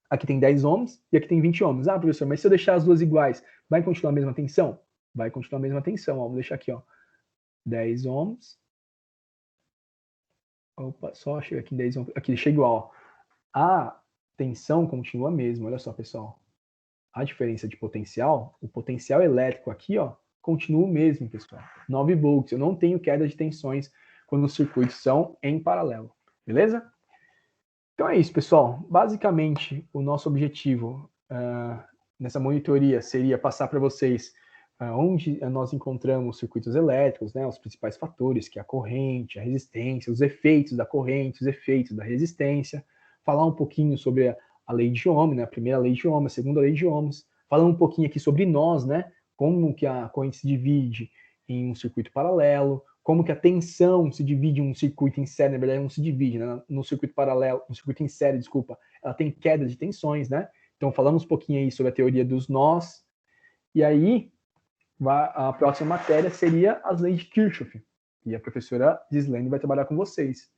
Aqui tem 10 ohms e aqui tem 20 ohms. Ah, professor, mas se eu deixar as duas iguais, vai continuar a mesma tensão? Vai continuar a mesma tensão. Ó, vou deixar aqui, ó. 10 ohms. Opa, só chega aqui em 10 ohms. Aqui, chega igual, ó. A tensão continua a mesma. Olha só, pessoal. A diferença de potencial, o potencial elétrico aqui, ó, continua o mesmo, pessoal. 9 volts. Eu não tenho queda de tensões quando os circuitos são em paralelo. Beleza? Então é isso, pessoal. Basicamente, o nosso objetivo nessa monitoria seria passar para vocês onde nós encontramos circuitos elétricos, né, os principais fatores, que é a corrente, a resistência, os efeitos da corrente, os efeitos da resistência, falar um pouquinho sobre a lei de Ohm, né, a primeira lei de Ohm, a segunda lei de Ohms, falar um pouquinho aqui sobre nós, né, como que a corrente se divide em um circuito paralelo, como que a tensão se divide em um circuito em série, na verdade não se divide, né? No circuito paralelo, no circuito em série, desculpa, ela tem queda de tensões, né? Então falamos um pouquinho aí sobre a teoria dos nós, e aí a próxima matéria seria as leis de Kirchhoff, e a professora Gislene vai trabalhar com vocês.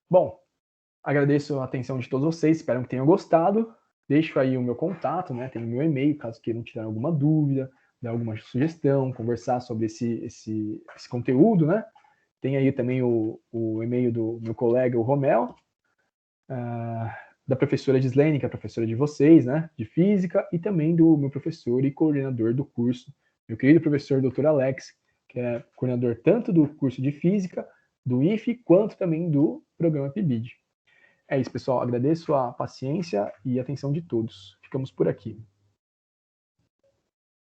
Bom, agradeço a atenção de todos vocês, espero que tenham gostado. Deixo aí o meu contato, né? Tem o meu e-mail, caso queiram tirar alguma dúvida, dar alguma sugestão, conversar sobre esse conteúdo, né? Tem aí também o e-mail do meu colega, o Romel, da professora Gislene, que é a professora de vocês, né? De física, e também do meu professor e coordenador do curso, meu querido professor Dr. Alex, que é coordenador tanto do curso de física, do IFE, quanto também do programa PIBID. É isso, pessoal. Agradeço a paciência e a atenção de todos. Ficamos por aqui.